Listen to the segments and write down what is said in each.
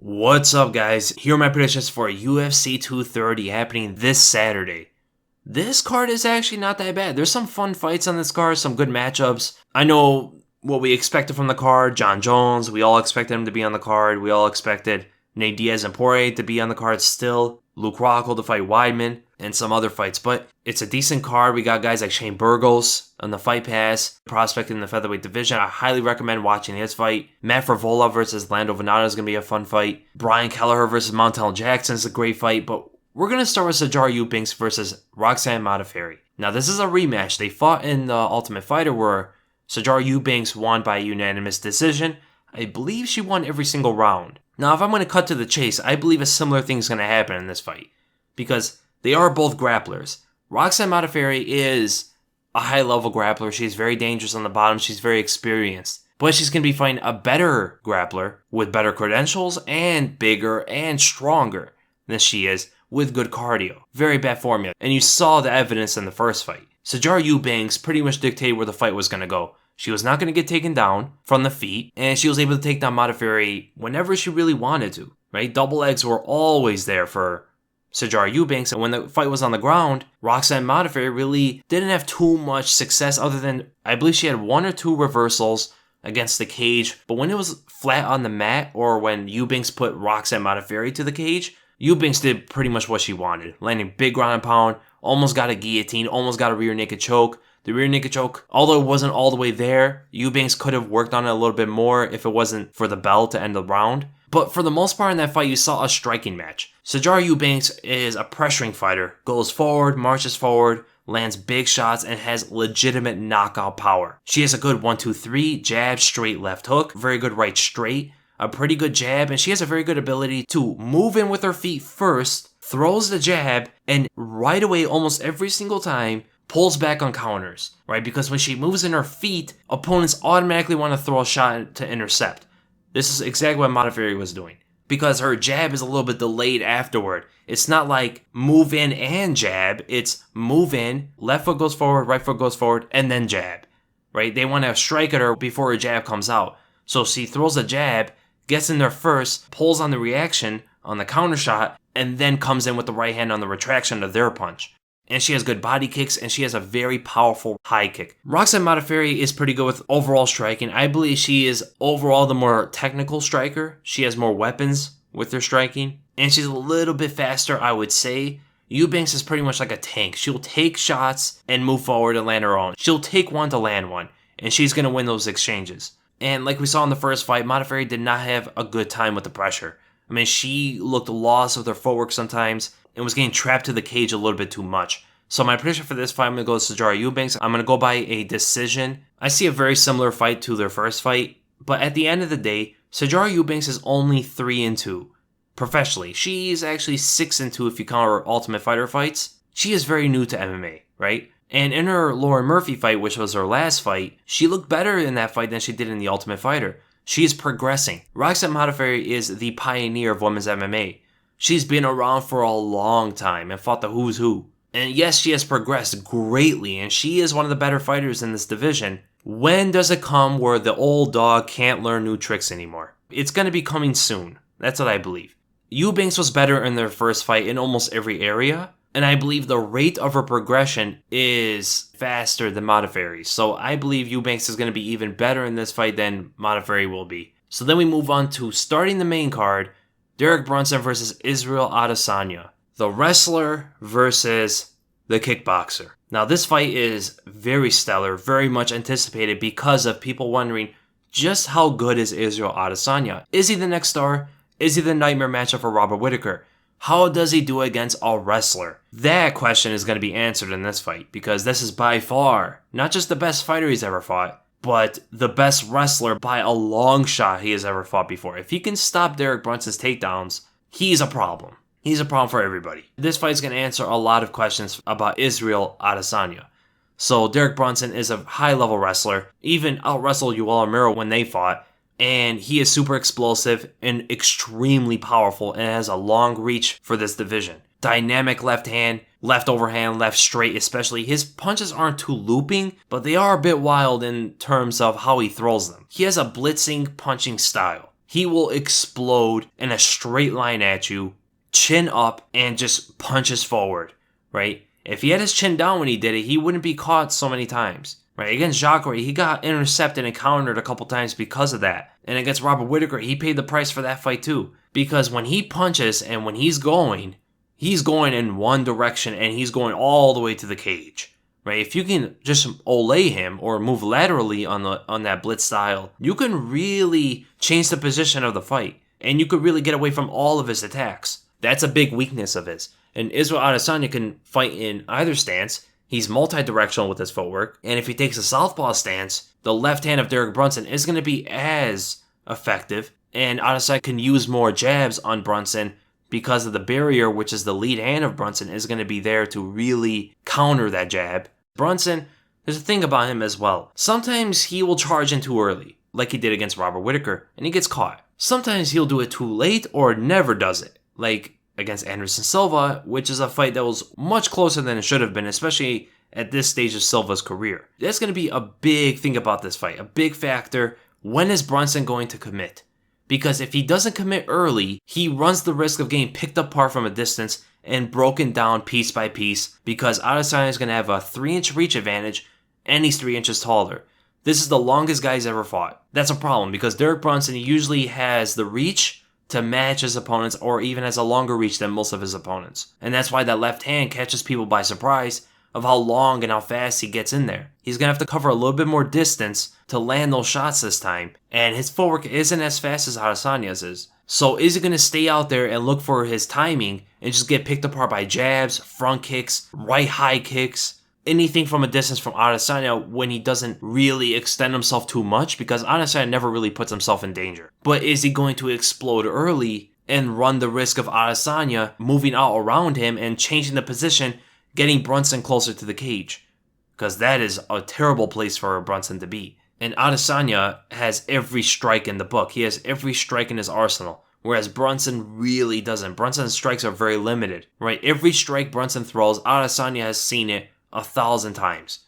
What's up, guys? Here are my predictions for UFC 230 happening this Saturday. This card is actually not that bad. There's some fun fights on this card, some good matchups. I know what we expected from the card. John Jones, we all expected him to be on the card. We all expected Nate Diaz and Poirier to be on the card still. Luke Rockhold to fight Weidman, and some other fights. But it's a decent card. We got guys like Shane Burgos on the Fight Pass, prospect in the featherweight division. I highly recommend watching his fight. Matt Frevola versus Lando Venata is going to be a fun fight. Brian Kelleher versus Montel Jackson is a great fight. But we're going to start with Sijara Eubanks versus Roxanne Modafferi. Now, this is a rematch. They fought in the Ultimate Fighter where Sijara Eubanks won by unanimous decision. I believe she won every single round. Now, if I'm going to cut to the chase, I believe a similar thing is going to happen in this fight. Because they are both grapplers. Roxanne Modafferi is a high-level grappler. She's very dangerous on the bottom. She's very experienced. But she's going to be fighting a better grappler with better credentials and bigger and stronger than she is with good cardio. Very bad formula. And you saw the evidence in the first fight. Sijara Eubanks pretty much dictated where the fight was going to go. She was not going to get taken down from the feet, and she was able to take down Modafferi whenever she really wanted to, right? Double legs were always there for Sijara Eubanks, and when the fight was on the ground, Roxanne Modafferi really didn't have too much success other than, I believe she had one or two reversals against the cage, but when it was flat on the mat, or when Eubanks put Roxanne Modafferi to the cage, Eubanks did pretty much what she wanted, landing big ground and pound, almost got a guillotine, almost got a rear naked choke. The rear naked choke, although it wasn't all the way there, Eubanks could have worked on it a little bit more if it wasn't for the bell to end the round. But for the most part in that fight, you saw a striking match. Sijara Eubanks is a pressuring fighter, goes forward, marches forward, lands big shots, and has legitimate knockout power. She has a good 1-2-3, jab, straight left hook, very good right straight, a pretty good jab, and she has a very good ability to move in with her feet first, throws the jab, and right away, almost every single time, pulls back on counters, right? Because when she moves in her feet, opponents automatically want to throw a shot to intercept. This is exactly what Modafferi was doing. Because her jab is a little bit delayed afterward. It's not like move in and jab. It's move in, left foot goes forward, right foot goes forward, and then jab, right? They want to strike at her before her jab comes out. So she throws a jab, gets in there first, pulls on the reaction on the counter shot, and then comes in with the right hand on the retraction of their punch. And she has good body kicks, and she has a very powerful high kick. Roxanne Modafferi is pretty good with overall striking. I believe she is overall the more technical striker. She has more weapons with her striking, and she's a little bit faster, I would say. Eubanks is pretty much like a tank. She'll take shots and move forward and land her own. She'll take one to land one, and she's going to win those exchanges. And like we saw in the first fight, Modafferi did not have a good time with the pressure. I mean, she looked lost with her footwork sometimes, and was getting trapped to the cage a little bit too much. So my prediction for this fight, I'm going to go with Sijara Eubanks. I'm going to go by a decision. I see a very similar fight to their first fight, but at the end of the day, Sijara Eubanks is only 3-2 professionally. She's actually 6-2 if you count her Ultimate Fighter fights. She is very new to MMA, right? And in her Lauren Murphy fight, which was her last fight, she looked better in that fight than she did in the Ultimate Fighter. She is progressing. Roxanne Modafferi is the pioneer of women's MMA. She's been around for a long time and fought the who's who. And yes, she has progressed greatly, and she is one of the better fighters in this division. When does it come where the old dog can't learn new tricks anymore? It's going to be coming soon. That's what I believe. Eubanks was better in their first fight in almost every area, and I believe the rate of her progression is faster than Modafferi's. So I believe Eubanks is going to be even better in this fight than Modafferi will be. So then we move on to starting the main card, Derrick Brunson versus Israel Adesanya. The wrestler versus the kickboxer. Now this fight is very stellar, very much anticipated because of people wondering just how good is Israel Adesanya? Is he the next star? Is he the nightmare matchup for Robert Whittaker? How does he do against a wrestler? That question is going to be answered in this fight because this is by far not just the best fighter he's ever fought, but the best wrestler by a long shot he has ever fought before. If he can stop Derrick Brunson's takedowns, he's a problem. He's a problem for everybody. This fight is going to answer a lot of questions about Israel Adesanya. So Derrick Brunson is a high-level wrestler, even out-wrestled Yoel Romero when they fought, and he is super explosive and extremely powerful and has a long reach for this division. Dynamic left hand, left overhand, left straight especially. His punches aren't too looping, but they are a bit wild in terms of how he throws them. He has a blitzing punching style. he will explode in a straight line at you, chin up, and just punches forward, right? If he had his chin down when he did it, he wouldn't be caught so many times, right? Against Jacare, he got intercepted and countered a couple times because of that. And against Robert Whittaker, he paid the price for that fight too. Because when he punches and when he's going in one direction and he's going all the way to the cage, right? If you can just olay him or move laterally on that blitz style, you can really change the position of the fight. And you could really get away from all of his attacks. That's a big weakness of his. And Israel Adesanya can fight in either stance. He's multi-directional with his footwork. And if he takes a southpaw stance, the left hand of Derek Brunson is going to be as effective. And Adesanya can use more jabs on Brunson because of the barrier, which is the lead hand of Brunson, is going to be there to really counter that jab. Brunson, there's a thing about him as well. Sometimes he will charge in too early, like he did against Robert Whittaker, and he gets caught. Sometimes he'll do it too late or never does it, like against Anderson Silva, which is a fight that was much closer than it should have been, especially at this stage of Silva's career. That's going to be a big thing about this fight, a big factor. When is Brunson going to commit? Because if he doesn't commit early, he runs the risk of getting picked apart from a distance and broken down piece by piece, because Adesanya is going to have a 3-inch reach advantage and he's 3 inches taller. This is the longest guy he's ever fought. That's a problem because Derek Brunson usually has the reach to match his opponents or even has a longer reach than most of his opponents. And that's why that left hand catches people by surprise of how long and how fast he gets in there. He's going to have to cover a little bit more distance to land those shots this time. And his footwork isn't as fast as Adesanya's is. So is he going to stay out there and look for his timing and just get picked apart by jabs, front kicks, right high kicks, anything from a distance from Adesanya when he doesn't really extend himself too much? Because Adesanya never really puts himself in danger. But is he going to explode early and run the risk of Adesanya moving out around him and changing the position, getting Brunson closer to the cage? Because that is a terrible place for Brunson to be. And Adesanya has every strike in the book. He has every strike in his arsenal. Whereas Brunson really doesn't. Brunson's strikes are very limited, right? Every strike Brunson throws, Adesanya has seen it 1,000 times.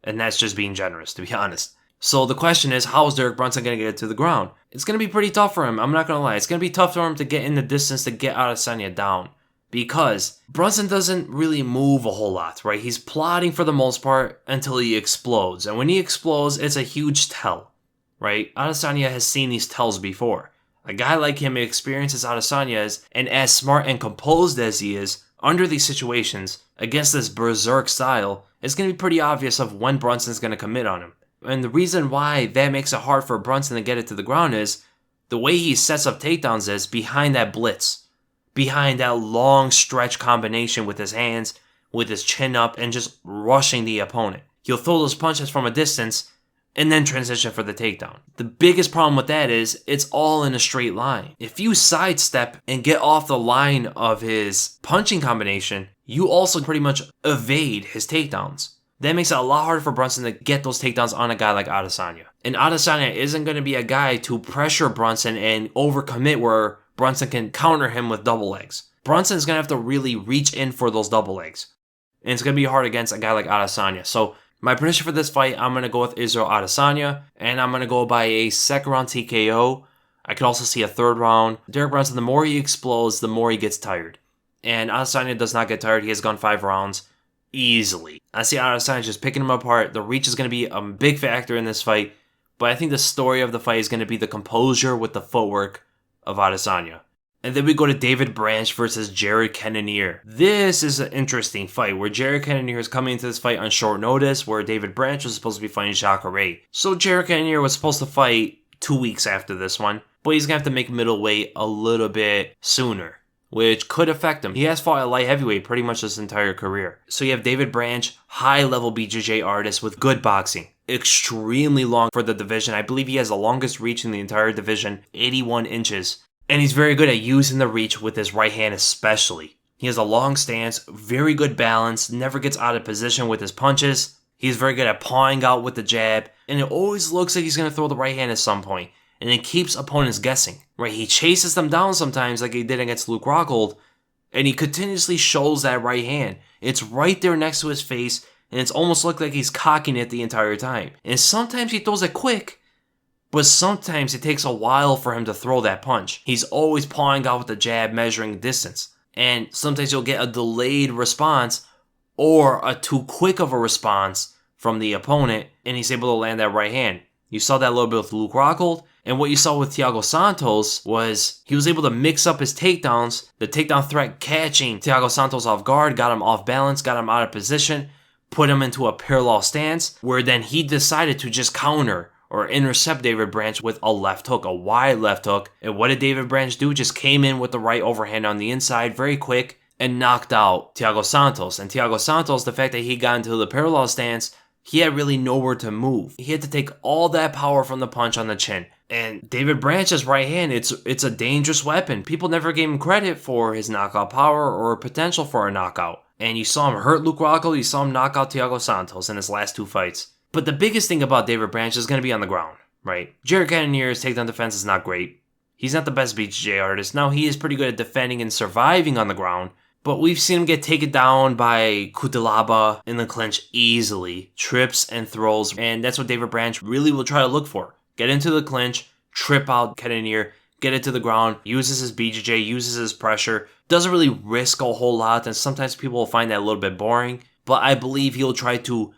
And that's just being generous, to be honest. So the question is, how is Derek Brunson going to get it to the ground? It's going to be pretty tough for him. I'm not going to lie. It's going to be tough for him to get in the distance to get Adesanya down. Because Brunson doesn't really move a whole lot, right? He's plodding for the most part until he explodes. And when he explodes, it's a huge tell, right? Adesanya has seen these tells before. A guy like him experiences Adesanya is, and as smart and composed as he is, under these situations, against this berserk style, it's going to be pretty obvious of when Brunson's going to commit on him. And the reason why that makes it hard for Brunson to get it to the ground is the way he sets up takedowns is behind that blitz. Behind that long stretch combination with his hands, with his chin up, and just rushing the opponent. He'll throw those punches from a distance and then transition for the takedown. The biggest problem with that is it's all in a straight line. If you sidestep and get off the line of his punching combination, you also pretty much evade his takedowns. That makes it a lot harder for Brunson to get those takedowns on a guy like Adesanya. And Adesanya isn't going to be a guy to pressure Brunson and overcommit where Brunson can counter him with double legs. Brunson's going to have to really reach in for those double legs. And it's going to be hard against a guy like Adesanya. So my prediction for this fight, I'm going to go with Israel Adesanya. And I'm going to go by a second round TKO. I could also see a third round. Derek Brunson, the more he explodes, the more he gets tired. And Adesanya does not get tired. He has gone 5 rounds easily. I see Adesanya just picking him apart. The reach is going to be a big factor in this fight. But I think the story of the fight is going to be the composure with the footwork of Adesanya. And then we go to David Branch versus Jared Cannonier. This is an interesting fight where Jared Cannonier is coming into this fight on short notice, where David Branch was supposed to be fighting Jacare. So Jared Cannonier was supposed to fight 2 weeks after this one, but he's going to have to make middleweight a little bit sooner, which could affect him. He has fought at light heavyweight pretty much his entire career. So you have David Branch, high-level BJJ artist with good boxing. Extremely long for the division. I believe he has the longest reach in the entire division, 81 inches. And he's very good at using the reach with his right hand especially. He has a long stance, very good balance, never gets out of position with his punches. He's very good at pawing out with the jab, and it always looks like he's going to throw the right hand at some point. And it keeps opponents guessing, right? He chases them down sometimes like he did against Luke Rockhold, and he continuously shows that right hand. It's right there next to his face, and it's almost looked like he's cocking it the entire time. And sometimes he throws it quick, but sometimes it takes a while for him to throw that punch. He's always pawing out with the jab, measuring distance. And sometimes you'll get a delayed response or a too quick of a response from the opponent, and he's able to land that right hand. You saw that a little bit with Luke Rockhold, and what you saw with Thiago Santos was he was able to mix up his takedowns, the takedown threat catching Thiago Santos off guard, got him off balance, got him out of position, put him into a parallel stance, where then he decided to just counter or intercept David Branch with a left hook, a wide left hook. And what did David Branch do? Just came in with the right overhand on the inside very quick and knocked out Thiago Santos. And Thiago Santos, the fact that he got into the parallel stance, he had really nowhere to move. He had to take all that power from the punch on the chin. And David Branch's right hand, it's a dangerous weapon. People never gave him credit for his knockout power or potential for a knockout. And you saw him hurt Luke Rockhold, you saw him knock out Thiago Santos in his last 2 fights. But the biggest thing about David Branch is going to be on the ground, right? Jared Cannonier's takedown defense is not great. He's not the best BJJ artist. Now, he is pretty good at defending and surviving on the ground, but we've seen him get taken down by Cutelaba in the clinch easily, trips and throws, and that's what David Branch really will try to look for. Get into the clinch, trip out Cannonier, get it to the ground, uses his BJJ, uses his pressure, doesn't really risk a whole lot, and sometimes people will find that a little bit boring, but I believe he'll try to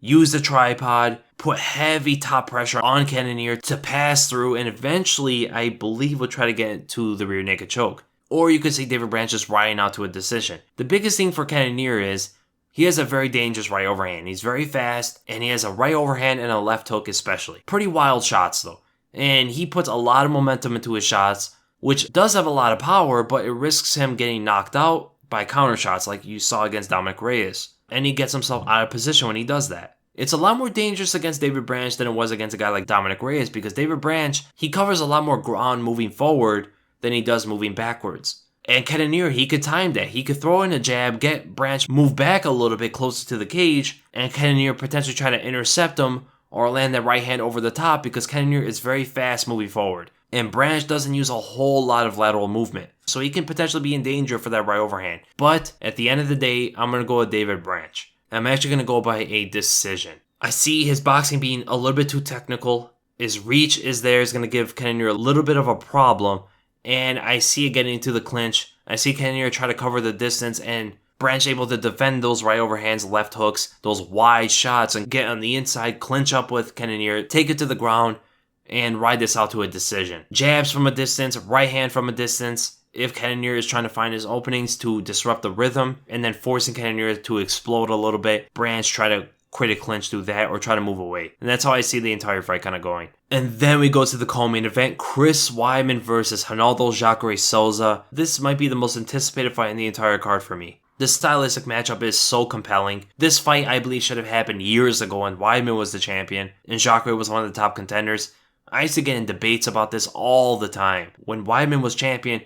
use the tripod, put heavy top pressure on Cannonier to pass through, and eventually, I believe, will try to get into the rear naked choke. Or you could see David Branch just riding out to a decision. The biggest thing for Cannonier is he has a very dangerous right overhand. He's very fast, and he has a right overhand and a left hook especially. Pretty wild shots, though. And he puts a lot of momentum into his shots, which does have a lot of power, but it risks him getting knocked out by counter shots like you saw against Dominic Reyes. And he gets himself out of position when he does that. It's a lot more dangerous against David Branch than it was against a guy like Dominic Reyes because David Branch, he covers a lot more ground moving forward than he does moving backwards. And Cannonier, he could time that. He could throw in a jab, get Branch move back a little bit closer to the cage, and Cannonier potentially try to intercept him or land that right hand over the top because Cannonier is very fast moving forward. And Branch doesn't use a whole lot of lateral movement. So he can potentially be in danger for that right overhand. But at the end of the day, I'm going to go with David Branch. I'm actually going to go by a decision. I see his boxing being a little bit too technical. His reach is there. It's going to give Cannonier a little bit of a problem. And I see it getting into the clinch. I see Cannonier try to cover the distance and Branch able to defend those right overhands, left hooks, those wide shots, and get on the inside, clinch up with Cannonier, take it to the ground, and ride this out to a decision. Jabs from a distance, right hand from a distance. If Cannonier is trying to find his openings to disrupt the rhythm and then forcing Cannonier to explode a little bit, Branch try to create a clinch through that or try to move away. And that's how I see the entire fight kind of going. And then we go to the co-main event, Chris Weidman versus Ronaldo Jacare Souza. This might be the most anticipated fight in the entire card for me. The stylistic matchup is so compelling. This fight, I believe, should have happened years ago when Weidman was the champion and Jacare was one of the top contenders. I used to get in debates about this all the time. When Weidman was champion,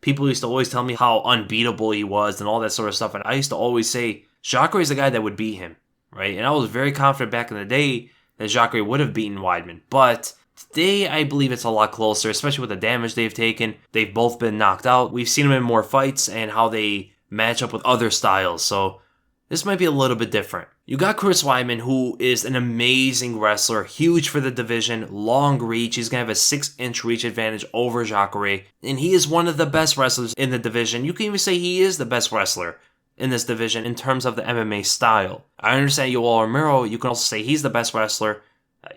people used to always tell me how unbeatable he was and all that sort of stuff. And I used to always say, Jacare is the guy that would beat him, right? And I was very confident back in the day that Jacare would have beaten Weidman. But today, I believe it's a lot closer, especially with the damage they've taken. They've both been knocked out. We've seen them in more fights and how they match up with other styles. So this might be a little bit different. You got Chris Weidman, who is an amazing wrestler, huge for the division, long reach. He's going to have a 6-inch reach advantage over Jacare, and he is one of the best wrestlers in the division. You can even say he is the best wrestler in this division in terms of the MMA style. I understand Yoel Romero, you can also say he's the best wrestler.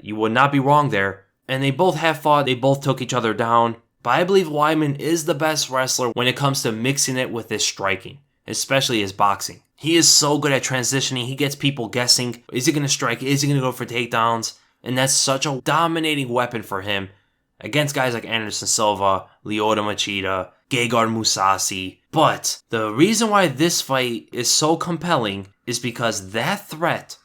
You would not be wrong there. And they both have fought, they both took each other down. But I believe Weidman is the best wrestler when it comes to mixing it with his striking, especially his boxing. He is so good at transitioning. He gets people guessing. Is he going to strike? Is he going to go for takedowns? And that's such a dominating weapon for him against guys like Anderson Silva, Lyoto Machida, Gegard Mousasi. But the reason why this fight is so compelling is because that threat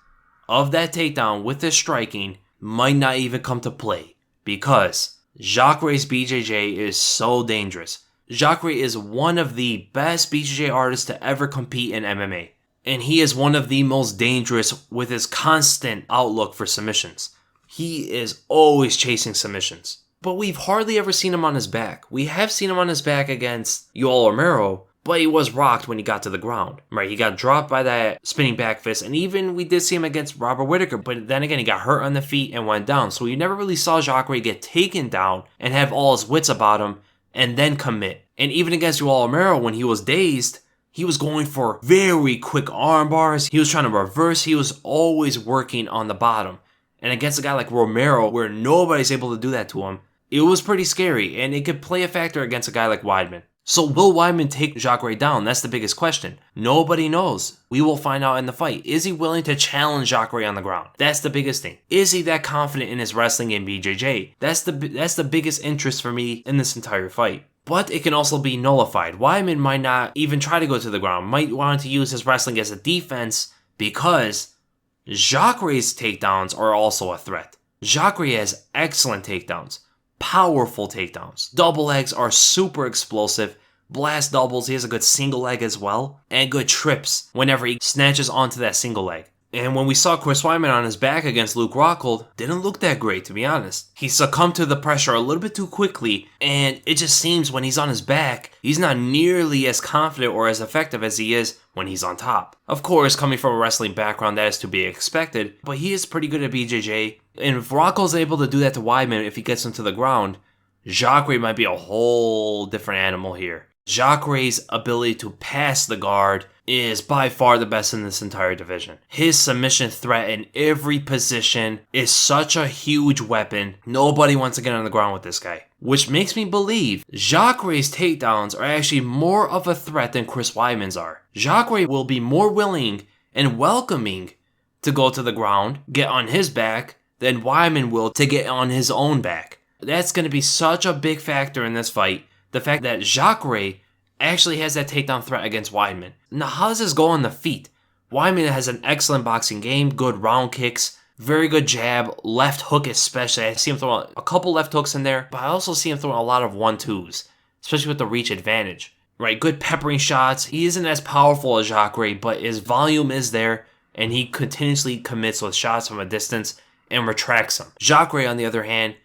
of that takedown with his striking might not even come to play. Because Jacare's BJJ is so dangerous. Jacare is one of the best BJJ artists to ever compete in MMA. And he is one of the most dangerous with his constant outlook for submissions. He is always chasing submissions. But we've hardly ever seen him on his back. We have seen him on his back against Yoel Romero, but he was rocked when he got to the ground, right? He got dropped by that spinning back fist, and even we did see him against Robert Whittaker, but then again, he got hurt on the feet and went down. So you never really saw Jacare get taken down and have all his wits about him and then commit. And even against Yoel Romero, when he was dazed, he was going for very quick arm bars. He was trying to reverse. He was always working on the bottom. And against a guy like Romero, where nobody's able to do that to him, it was pretty scary, and it could play a factor against a guy like Weidman. So will Weidman take Jacare down? That's the biggest question. Nobody knows. We will find out in the fight. Is he willing to challenge Jacare on the ground? That's the biggest thing. Is he that confident in his wrestling in BJJ? That's the biggest interest for me in this entire fight. But it can also be nullified. Weidman might not even try to go to the ground, might want to use his wrestling as a defense because Jacare's takedowns are also a threat. Jacare has excellent takedowns, powerful takedowns. Double legs are super explosive. Blast doubles, he has a good single leg as well, and good trips whenever he snatches onto that single leg. And when we saw Chris Weidman on his back against Luke Rockhold, didn't look that great, to be honest. He succumbed to the pressure a little bit too quickly, and it just seems when he's on his back, he's not nearly as confident or as effective as he is when he's on top. Of course, coming from a wrestling background, that is to be expected, but he is pretty good at BJJ, and if Rockhold's able to do that to Weidman if he gets him to the ground, Jacare might be a whole different animal here. Jacare's ability to pass the guard is by far the best in this entire division. His submission threat in every position is such a huge weapon. Nobody wants to get on the ground with this guy. Which makes me believe Jacare's takedowns are actually more of a threat than Chris Weidman's are. Jacare will be more willing and welcoming to go to the ground, get on his back, than Weidman will to get on his own back. That's going to be such a big factor in this fight. The fact that Jacare actually has that takedown threat against Weidman. Now, how does this go on the feet? Weidman has an excellent boxing game, good round kicks, very good jab, left hook especially. I see him throwing a couple left hooks in there, but I also see him throwing a lot of 1-2s, especially with the reach advantage. Right, good peppering shots. He isn't as powerful as Jacare, but his volume is there, and he continuously commits with shots from a distance and retracts them. Jacare, on the other hand,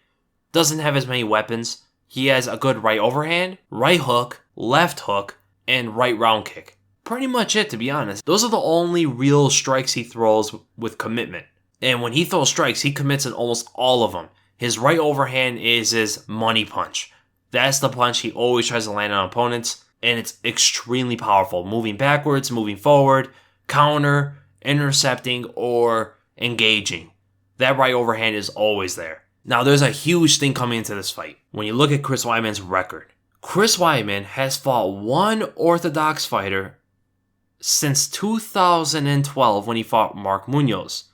doesn't have as many weapons. He has a good right overhand, right hook, left hook, and right round kick. Pretty much it, to be honest. Those are the only real strikes he throws with commitment. And when he throws strikes, he commits in almost all of them. His right overhand is his money punch. That's the punch he always tries to land on opponents, and it's extremely powerful. Moving backwards, moving forward, counter, intercepting, or engaging. That right overhand is always there. Now, there's a huge thing coming into this fight. When you look at Chris Weidman's record, Chris Weidman has fought one orthodox fighter since 2012 when he fought Mark Munoz.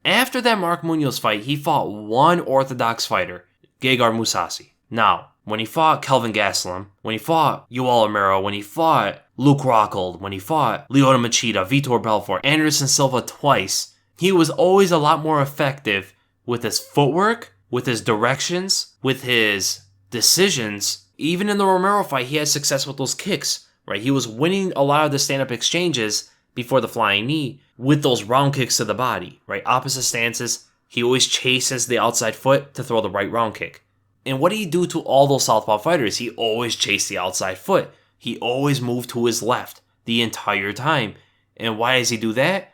After that Mark Munoz fight, he fought one orthodox fighter, Gegard Mousasi. Now, when he fought Kelvin Gastelum, when he fought Yoel Romero, when he fought Luke Rockhold, when he fought Lyoto Machida, Vitor Belfort, Anderson Silva twice, he was always a lot more effective with his footwork, with his directions, with his decisions. Even in the Romero fight, he had success with those kicks, right? He was winning a lot of the stand-up exchanges before the flying knee with those round kicks to the body, right? Opposite stances, he always chases the outside foot to throw the right round kick. And what did he do to all those southpaw fighters? He always chased the outside foot. He always moved to his left the entire time. And why does he do that?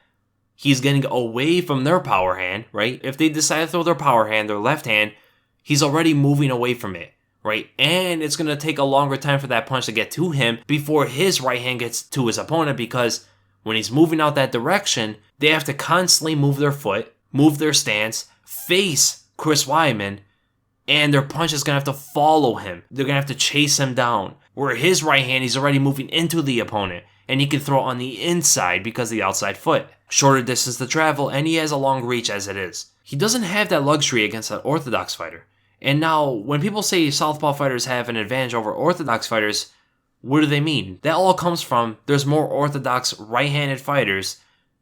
He's getting away from their power hand, right? If they decide to throw their power hand, their left hand, he's already moving away from it, right? And it's going to take a longer time for that punch to get to him before his right hand gets to his opponent, because when he's moving out that direction, they have to constantly move their foot, move their stance, face Chris Weidman, and their punch is going to have to follow him. They're going to have to chase him down. Where his right hand, he's already moving into the opponent, and he can throw on the inside because of the outside foot. Shorter distance to travel, and he has a long reach as it is. He doesn't have that luxury against an orthodox fighter. And now, when people say southpaw fighters have an advantage over orthodox fighters, what do they mean? That all comes from there's more orthodox right-handed fighters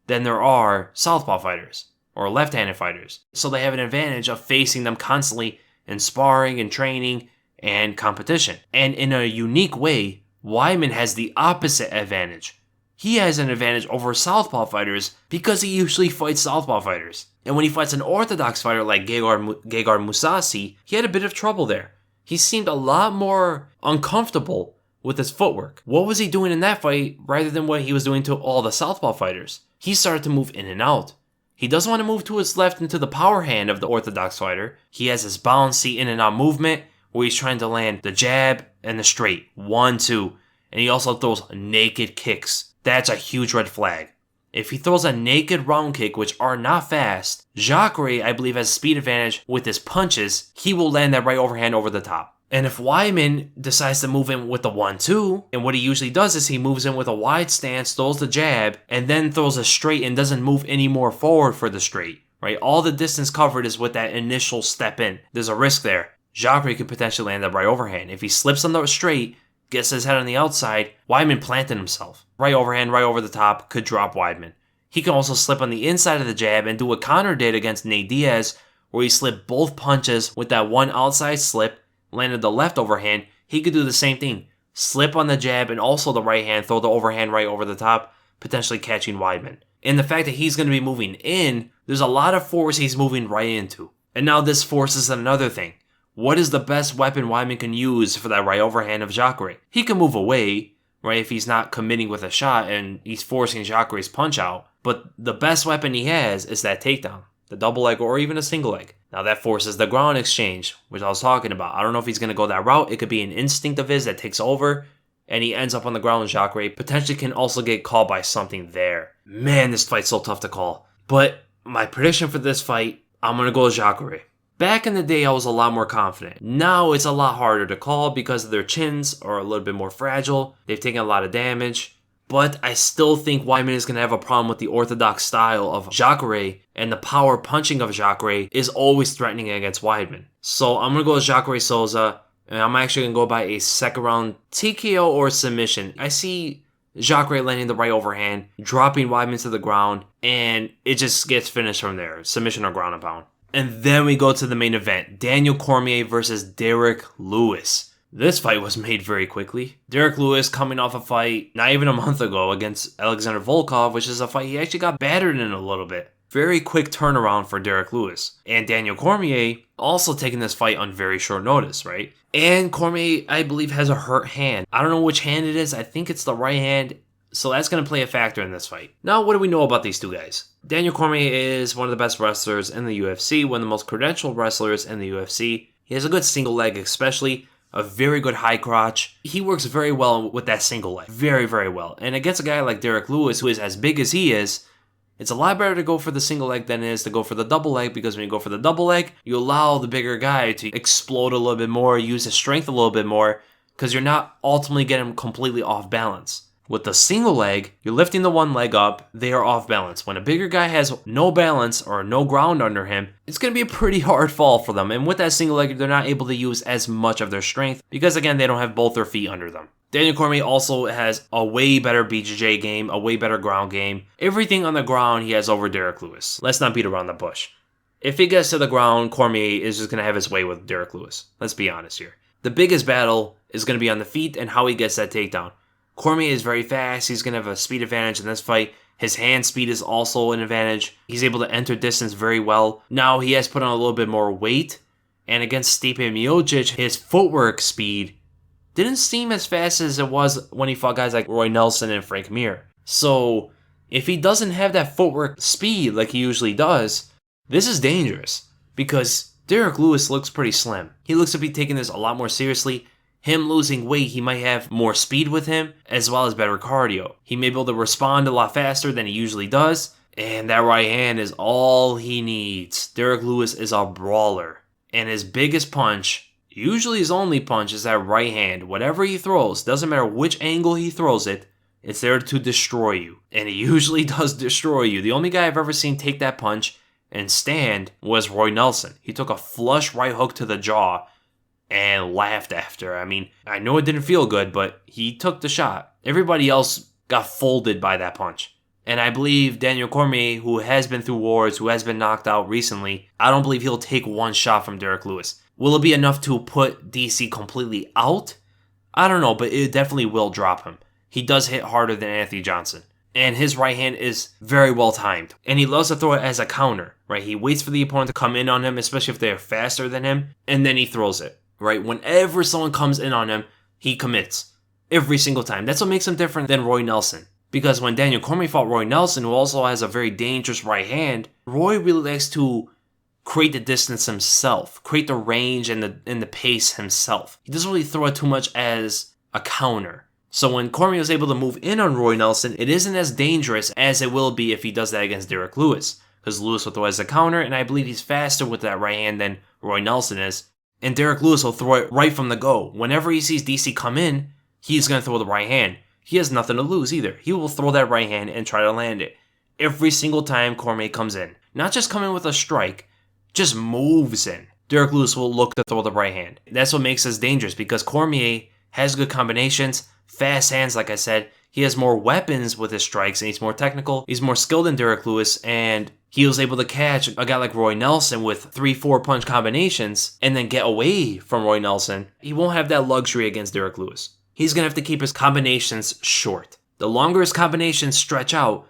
than there are southpaw fighters or left-handed fighters. So they have an advantage of facing them constantly in sparring and training and competition. And in a unique way, Weidman has the opposite advantage. He has an advantage over southpaw fighters because he usually fights southpaw fighters. And when he fights an orthodox fighter like Gegard Mousasi, he had a bit of trouble there. He seemed a lot more uncomfortable with his footwork. What was he doing in that fight rather than what he was doing to all the southpaw fighters? He started to move in and out. He doesn't want to move to his left into the power hand of the orthodox fighter. He has his bouncy in and out movement where he's trying to land the jab and the straight. 1, 2. And he also throws naked kicks. That's a huge red flag. If he throws a naked round kick, which are not fast, Jacare, I believe, has speed advantage with his punches. He will land that right overhand over the top. And if Weidman decides to move in with the 1-2, and what he usually does is he moves in with a wide stance, throws the jab, and then throws a straight and doesn't move any more forward for the straight, right? All the distance covered is with that initial step in. There's a risk there. Jacare could potentially land that right overhand. If he slips on the straight, gets his head on the outside, Weidman planted himself. Right overhand, right over the top, could drop Weidman. He can also slip on the inside of the jab and do what Connor did against Nate Diaz, where he slipped both punches with that one outside slip, landed the left overhand. He could do the same thing. Slip on the jab and also the right hand, throw the overhand right over the top, potentially catching Weidman. And the fact that he's going to be moving in, there's a lot of force he's moving right into. And now this forces another thing. What is the best weapon Weidman can use for that right overhand of Jacare? He can move away, right, if he's not committing with a shot and he's forcing Jacare's punch out. But the best weapon he has is that takedown, the double leg or even a single leg. Now that forces the ground exchange, which I was talking about. I don't know if he's going to go that route. It could be an instinct of his that takes over and he ends up on the ground, and Jacare potentially can also get called by something there. Man, this fight's so tough to call. But my prediction for this fight, I'm going to go with Jacare. Back in the day, I was a lot more confident. Now it's a lot harder to call because their chins are a little bit more fragile. They've taken a lot of damage. But I still think Weidman is going to have a problem with the orthodox style of Jacare, and the power punching of Jacare is always threatening against Weidman. So I'm going to go with Jacare Souza, and I'm actually going to go by a second round TKO or submission. I see Jacare landing the right overhand, dropping Weidman to the ground, and it just gets finished from there. Submission or ground and pound. And then we go to the main event, Daniel Cormier versus Derrick Lewis. This fight was made very quickly. Derrick Lewis coming off a fight not even a month ago against Alexander Volkov, which is a fight he actually got battered in a little bit. Very quick turnaround for Derrick Lewis. And Daniel Cormier also taking this fight on very short notice, right? And Cormier, I believe, has a hurt hand. I don't know which hand it is. I think it's the right hand. So that's going to play a factor in this fight. Now, what do we know about these two guys? Daniel Cormier is one of the best wrestlers in the UFC, one of the most credentialed wrestlers in the UFC. He has a good single leg, especially a very good high crotch. He works very well with that single leg. Very, very well. And against a guy like Derrick Lewis, who is as big as he is, it's a lot better to go for the single leg than it is to go for the double leg, because when you go for the double leg, you allow the bigger guy to explode a little bit more, use his strength a little bit more, because you're not ultimately getting him completely off balance. With the single leg, you're lifting the one leg up, they are off balance. When a bigger guy has no balance or no ground under him, it's going to be a pretty hard fall for them. And with that single leg, they're not able to use as much of their strength because, again, they don't have both their feet under them. Daniel Cormier also has a way better BJJ game, a way better ground game. Everything on the ground he has over Derrick Lewis. Let's not beat around the bush. If he gets to the ground, Cormier is just going to have his way with Derrick Lewis. Let's be honest here. The biggest battle is going to be on the feet and how he gets that takedown. Cormier is very fast. He's going to have a speed advantage in this fight. His hand speed is also an advantage. He's able to enter distance very well. Now he has put on a little bit more weight. And against Stipe Miocic, his footwork speed didn't seem as fast as it was when he fought guys like Roy Nelson and Frank Mir. So if he doesn't have that footwork speed like he usually does, this is dangerous. Because Derrick Lewis looks pretty slim. He looks to be taking this a lot more seriously. Him losing weight, he might have more speed with him, as well as better cardio. He may be able to respond a lot faster than he usually does, and that right hand is all he needs. Derrick Lewis is a brawler, and his biggest punch, usually his only punch, is that right hand. Whatever he throws, doesn't matter which angle he throws it, it's there to destroy you, and he usually does destroy you. The only guy I've ever seen take that punch and stand was Roy Nelson. He took a flush right hook to the jaw and laughed after. I mean, I know it didn't feel good, but he took the shot. Everybody else got folded by that punch. And I believe Daniel Cormier, who has been through wars, who has been knocked out recently, I don't believe he'll take one shot from Derrick Lewis. Will it be enough to put DC completely out? I don't know, but it definitely will drop him. He does hit harder than Anthony Johnson. And his right hand is very well timed. And he loves to throw it as a counter, right? He waits for the opponent to come in on him, especially if they're faster than him, and then he throws it. Right, whenever someone comes in on him, he commits. every single time. That's what makes him different than Roy Nelson. Because when Daniel Cormier fought Roy Nelson, who also has a very dangerous right hand, Roy really likes to create the distance himself, create the range and the pace himself. He doesn't really throw it too much as a counter. So when Cormier was able to move in on Roy Nelson, it isn't as dangerous as it will be if he does that against Derrick Lewis. Because Lewis will throw it as a counter, and I believe he's faster with that right hand than Roy Nelson is. And Derrick Lewis will throw it right from the go. Whenever he sees DC come in, he's going to throw the right hand. He has nothing to lose either. He will throw that right hand and try to land it. Every single time Cormier comes in. Not just come in with a strike, just moves in. Derrick Lewis will look to throw the right hand. That's what makes us dangerous because Cormier has good combinations, fast hands like I said. He has more weapons with his strikes and he's more technical. He's more skilled than Derrick Lewis and he was able to catch a guy like Roy Nelson with 3-4 punch combinations and then get away from Roy Nelson. He won't have that luxury against Derrick Lewis. He's going to have to keep his combinations short. The longer his combinations stretch out,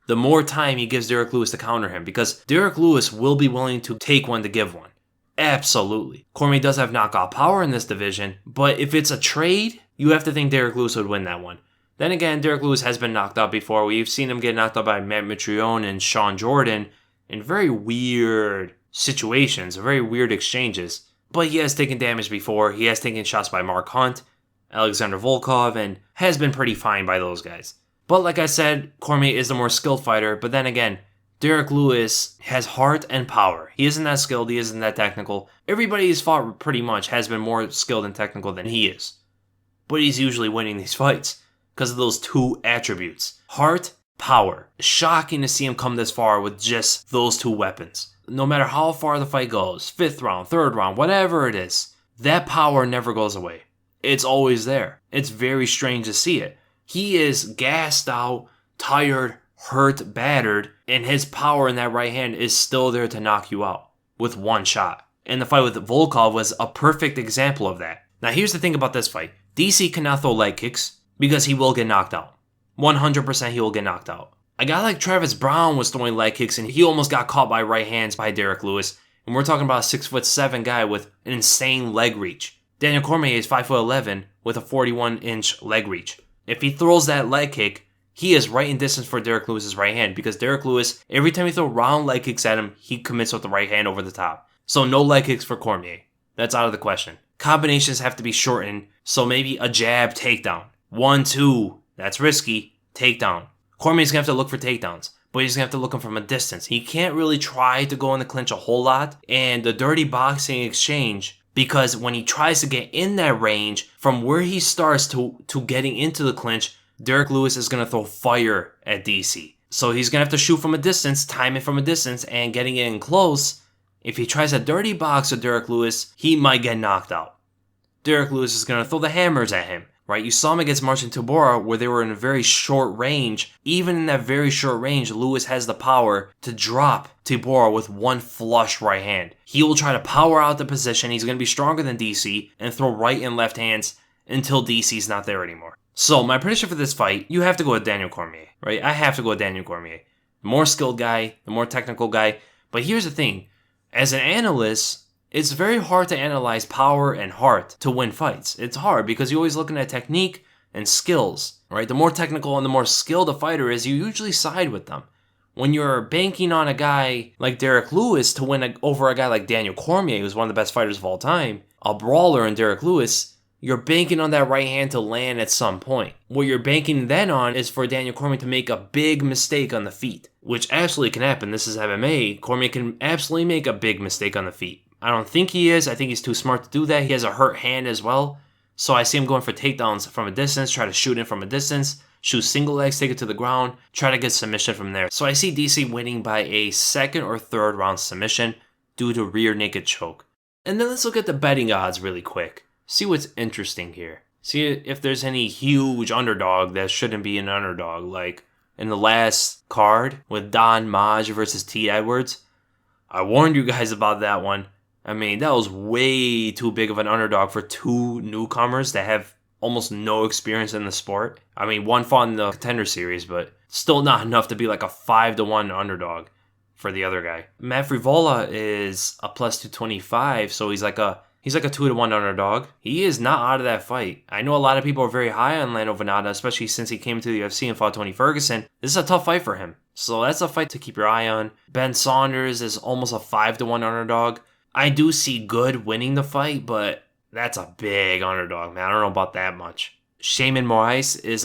the more time he gives Derrick Lewis to counter him because Derrick Lewis will be willing to take one to give one. Absolutely. Cormier does have knockout power in this division, but if it's a trade, you have to think Derrick Lewis would win that one. Then again, Derrick Lewis has been knocked out before. We've seen him get knocked out by Matt Mitrione and Sean Jordan in very weird situations, very weird exchanges. But he has taken damage before. He has taken shots by Mark Hunt, Alexander Volkov, and has been pretty fine by those guys. But like I said, Cormier is the more skilled fighter. But then again, Derrick Lewis has heart and power. He isn't that skilled. He isn't that technical. Everybody he's fought pretty much has been more skilled and technical than he is. But he's usually winning these fights because of those two attributes. Heart, power. Shocking to see him come this far with just those two weapons. No matter how far the fight goes, 5th round, 3rd round, whatever it is, that power never goes away. It's always there. It's very strange to see it. He is gassed out, tired, hurt, battered, and his power in that right hand is still there to knock you out with one shot. And the fight with Volkov was a perfect example of that. Now here's the thing about this fight. DC cannot throw leg kicks because he will get knocked out. 100% he will get knocked out. A guy like Travis Brown was throwing leg kicks and he almost got caught by right hands by Derrick Lewis. And we're talking about a 6'7" guy with an insane leg reach. Daniel Cormier is 5'11" with a 41-inch leg reach. If he throws that leg kick, he is right in distance for Derrick Lewis's right hand because Derrick Lewis, every time you throw round leg kicks at him, he commits with the right hand over the top. So no leg kicks for Cormier. That's out of the question. Combinations have to be shortened, so maybe a jab takedown. 1-2, that's risky. Takedown. Cormier's going to have to look for takedowns, but he's going to have to look them from a distance. He can't really try to go in the clinch a whole lot, and the dirty boxing exchange, because when he tries to get in that range, from where he starts to getting into the clinch, Derrick Lewis is going to throw fire at DC. So he's going to have to shoot from a distance, time it from a distance, and getting in close. If he tries a dirty box with Derrick Lewis, he might get knocked out. Derrick Lewis is going to throw the hammers at him, right? You saw him against Marcin Tybura where they were in a very short range. Even in that very short range, Lewis has the power to drop Tybura with one flush right hand. He will try to power out the position. He's going to be stronger than DC and throw right and left hands until DC's not there anymore. So my prediction for this fight, you have to go with Daniel Cormier, right? I have to go with Daniel Cormier. The more skilled guy, the more technical guy. But here's the thing. As an analyst, it's very hard to analyze power and heart to win fights. It's hard because you're always looking at technique and skills, right? The more technical and the more skilled a fighter is, you usually side with them. When you're banking on a guy like Derrick Lewis to win over a guy like Daniel Cormier, who's one of the best fighters of all time, a brawler in Derrick Lewis, you're banking on that right hand to land at some point. What you're banking then on is for Daniel Cormier to make a big mistake on the feet, which absolutely can happen. This is MMA. Cormier can absolutely make a big mistake on the feet. I don't think he is. I think he's too smart to do that. He has a hurt hand as well. So I see him going for takedowns from a distance, try to shoot in from a distance, shoot single legs, take it to the ground, try to get submission from there. So I see DC winning by a 2nd or 3rd round submission due to rear naked choke. And then let's look at the betting odds really quick. See what's interesting here. See if there's any huge underdog that shouldn't be an underdog. Like in the last card with Don Maj versus T. Edwards. I warned you guys about that one. I mean, that was way too big of an underdog for two newcomers that have almost no experience in the sport. I mean, one fought in the Contender Series, but still not enough to be like a 5-1 underdog for the other guy. Matt Frivola is a plus 225, so he's like a He's like a 2-1 underdog. He is not out of that fight. I know a lot of people are very high on Lando Venata, especially since he came to the UFC and fought Tony Ferguson. This is a tough fight for him. So that's a fight to keep your eye on. Ben Saunders is almost a 5-1 underdog. I do see Good winning the fight, but that's a big underdog, man. I don't know about that much. Shaman Moraes is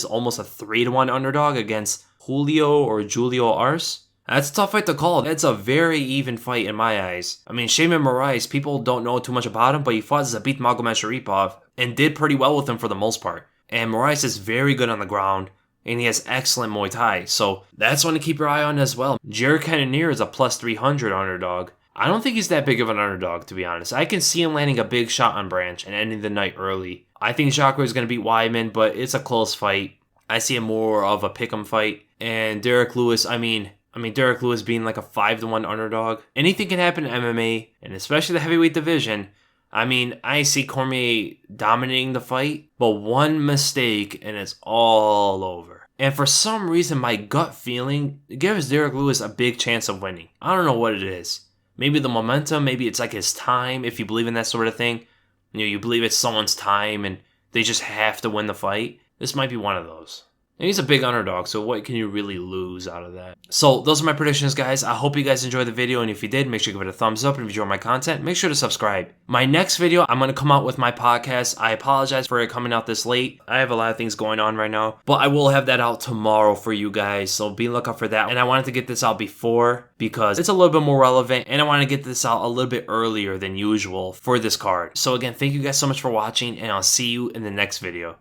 almost a 3-1 underdog against Julio Arce. That's a tough fight to call. That's a very even fight in my eyes. I mean, Shaman Moraes, people don't know too much about him, but he fought Zabit Magomedsharipov and did pretty well with him for the most part. And Moraes is very good on the ground, and he has excellent Muay Thai. So that's one to keep your eye on as well. Jared Cannonier is a plus 300 underdog. I don't think he's that big of an underdog, to be honest. I can see him landing a big shot on Branch and ending the night early. I think Jacare is going to beat Weidman, but it's a close fight. I see it more of a pick'em fight. And Derrick Lewis, I mean, Derrick Lewis being like a 5-1 underdog. Anything can happen in MMA, and especially the heavyweight division. I mean, I see Cormier dominating the fight, but one mistake and it's all over. And for some reason, my gut feeling gives Derrick Lewis a big chance of winning. I don't know what it is. Maybe the momentum, maybe it's like his time, if you believe in that sort of thing. You know, you believe it's someone's time and they just have to win the fight. This might be one of those. And he's a big underdog, so what can you really lose out of that? So those are my predictions, guys. I hope you guys enjoyed the video, and if you did, make sure you give it a thumbs up. And if you enjoy my content, make sure to subscribe. My next video, I'm going to come out with my podcast. I apologize for it coming out this late. I have a lot of things going on right now, but I will have that out tomorrow for you guys, so be lookout for that. And I wanted to get this out before because it's a little bit more relevant, and I want to get this out a little bit earlier than usual for this card. So again, thank you guys so much for watching, and I'll see you in the next video.